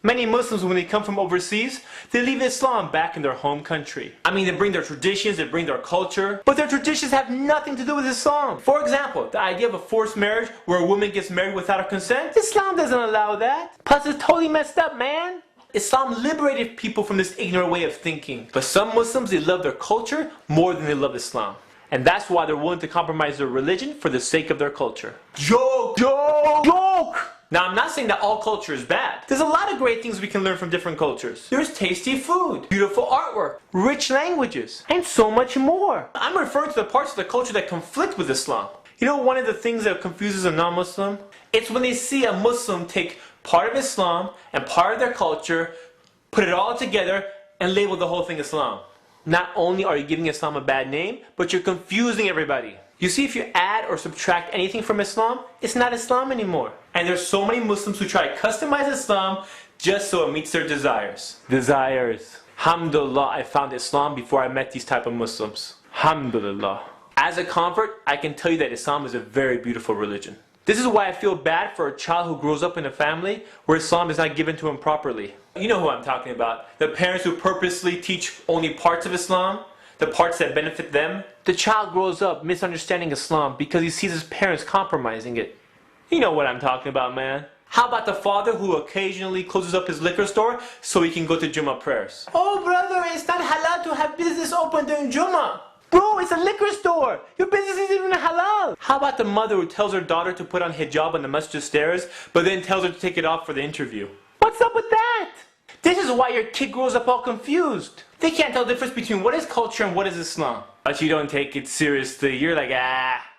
Many Muslims, when they come from overseas, they leave Islam back in their home country. I mean, they bring their traditions, they bring their culture, but their traditions have nothing to do with Islam. For example, the idea of a forced marriage where a woman gets married without her consent, Islam doesn't allow that. Plus, it's totally messed up, man. Islam liberated people from this ignorant way of thinking. But some Muslims, they love their culture more than they love Islam. And that's why they're willing to compromise their religion for the sake of their culture. Joke! Joke! Joke! Now, I'm not saying that all culture is bad. There's a lot of great things we can learn from different cultures. There's tasty food, beautiful artwork, rich languages, and so much more. I'm referring to the parts of the culture that conflict with Islam. You know, one of the things that confuses a non-Muslim? It's when they see a Muslim take part of Islam and part of their culture, put it all together, and label the whole thing Islam. Not only are you giving Islam a bad name, but you're confusing everybody. You see, if you add or subtract anything from Islam, it's not Islam anymore. And there's so many Muslims who try to customize Islam just so it meets their desires. Desires. Alhamdulillah, I found Islam before I met these type of Muslims. Alhamdulillah. As a convert, I can tell you that Islam is a very beautiful religion. This is why I feel bad for a child who grows up in a family where Islam is not given to him properly. You know who I'm talking about. The parents who purposely teach only parts of Islam, the parts that benefit them. The child grows up misunderstanding Islam because he sees his parents compromising it. You know what I'm talking about, man. How about the father who occasionally closes up his liquor store so he can go to Jummah prayers? Oh brother, it's not halal to have business open during Jummah. Bro, it's a liquor store. Your business isn't even halal. How about the mother who tells her daughter to put on hijab on the masjid stairs, but then tells her to take it off for the interview? What's up with that? This is why your kid grows up all confused. They can't tell the difference between what is culture and what is Islam. But you don't take it seriously. You're like,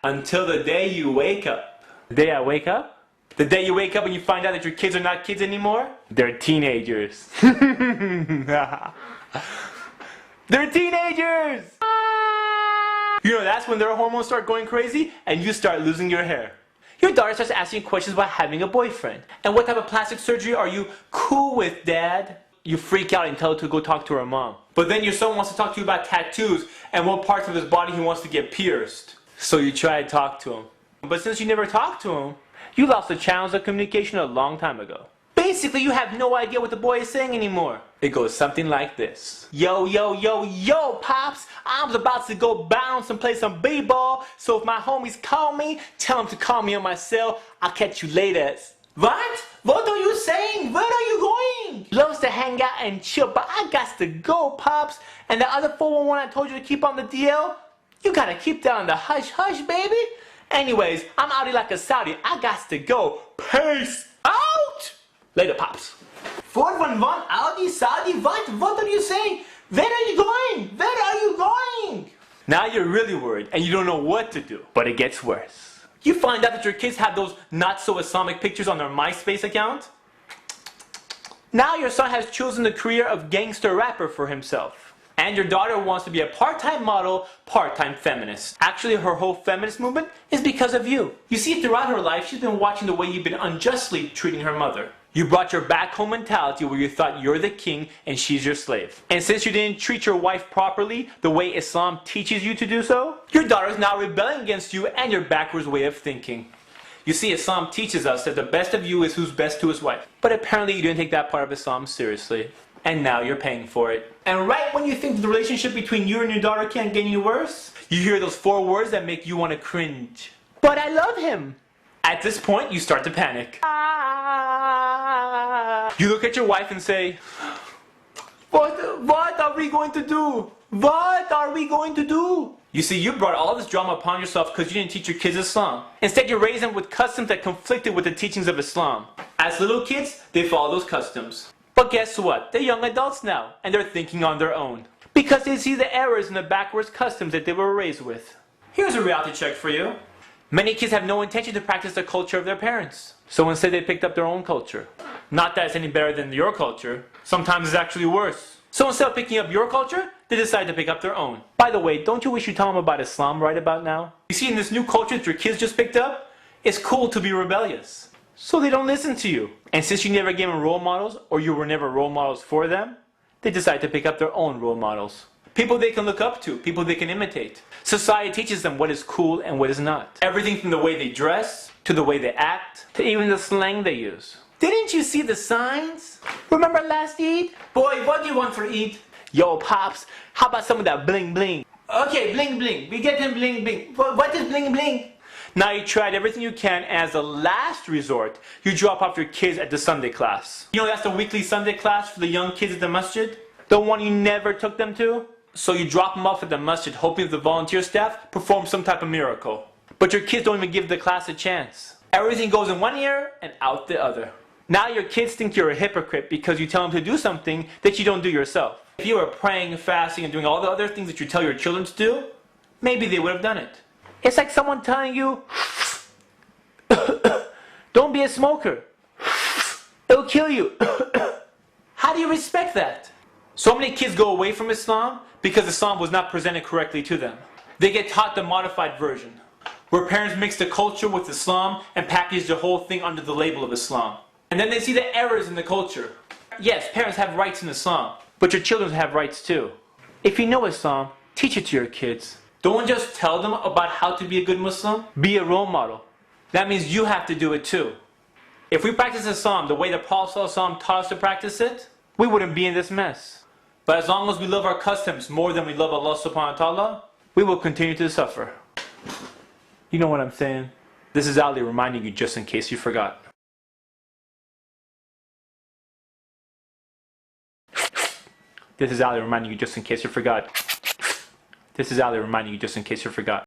until the day you wake up. The day I wake up? The day you wake up and you find out that your kids are not kids anymore? They're teenagers. They're teenagers! You know, that's when their hormones start going crazy and you start losing your hair. Your daughter starts asking questions about having a boyfriend. And what type of plastic surgery are you cool with, Dad? You freak out and tell her to go talk to her mom. But then your son wants to talk to you about tattoos and what parts of his body he wants to get pierced. So you try to talk to him. But since you never talked to him, you lost the channels of communication a long time ago. Basically, you have no idea what the boy is saying anymore. It goes something like this. Yo, yo, yo, yo, Pops. I was about to go bounce and play some b-ball. So if my homies call me, tell them to call me on my cell. I'll catch you later. What? What are you saying? Where are you going? Loves to hang out and chill, but I got to go, Pops. And the other 411 I told you to keep on the DL? You gotta keep that on the hush-hush, baby. Anyways, I'm outie like a Saudi. I got to go. Peace out! Later, Pops. 411 Audi Saudi, what are you saying? Where are you going? Where are you going? Now you're really worried and you don't know what to do. But it gets worse. You find out that your kids have those not so Islamic pictures on their MySpace account. Now your son has chosen the career of gangster rapper for himself. And your daughter wants to be a part-time model, part-time feminist. Actually, her whole feminist movement is because of you. You see, throughout her life, she's been watching the way you've been unjustly treating her mother. You brought your back home mentality where you thought you're the king and she's your slave. And since you didn't treat your wife properly the way Islam teaches you to do so, your daughter is now rebelling against you and your backwards way of thinking. You see, Islam teaches us that the best of you is who's best to his wife. But apparently you didn't take that part of Islam seriously. And now you're paying for it. And right when you think the relationship between you and your daughter can't get any worse, you hear those 4 words that make you want to cringe. But I love him. At this point, you start to panic. You look at your wife and say, What are we going to do? What are we going to do? You see, you brought all this drama upon yourself because you didn't teach your kids Islam. Instead, you raised them with customs that conflicted with the teachings of Islam. As little kids, they follow those customs. But guess what? They're young adults now, and they're thinking on their own. Because they see the errors and the backwards customs that they were raised with. Here's a reality check for you. Many kids have no intention to practice the culture of their parents. So instead they picked up their own culture. Not that it's any better than your culture. Sometimes it's actually worse. So instead of picking up your culture, they decide to pick up their own. By the way, don't you wish you tell them about Islam right about now? You see, in this new culture that your kids just picked up, it's cool to be rebellious. So they don't listen to you. And since you never gave them role models, or you were never role models for them, they decide to pick up their own role models. people they can look up to, people they can imitate. Society teaches them what is cool and what is not. Everything from the way they dress, to the way they act, to even the slang they use. Didn't you see the signs? Remember last Eid? Boy, what do you want for Eid? Yo, Pops, how about some of that bling bling? Okay, bling bling. We get them bling bling. What is bling bling? Now you tried everything you can, and as a last resort, you drop off your kids at the Sunday class. You know that's the weekly Sunday class for the young kids at the masjid? The one you never took them to? So you drop them off at the masjid hoping that the volunteer staff performs some type of miracle. But your kids don't even give the class a chance. Everything goes in one ear and out the other. Now your kids think you're a hypocrite because you tell them to do something that you don't do yourself. If you were praying, fasting, and doing all the other things that you tell your children to do, maybe they would have done it. It's like someone telling you, don't be a smoker. It'll kill you. How do you respect that? So many kids go away from Islam because Islam was not presented correctly to them. They get taught the modified version, where parents mix the culture with Islam and package the whole thing under the label of Islam. And then they see the errors in the culture. Yes, parents have rights in Islam, but your children have rights too. If you know Islam, teach it to your kids. Don't just tell them about how to be a good Muslim. Be a role model. That means you have to do it too. If we practice Islam the way the Prophet ﷺ taught us to practice it, we wouldn't be in this mess. But as long as we love our customs more than we love Allah subhanahu wa ta'ala, we will continue to suffer. You know what I'm saying? This is Ali reminding you just in case you forgot. This is Ali reminding you just in case you forgot. This is Ali reminding you just in case you forgot.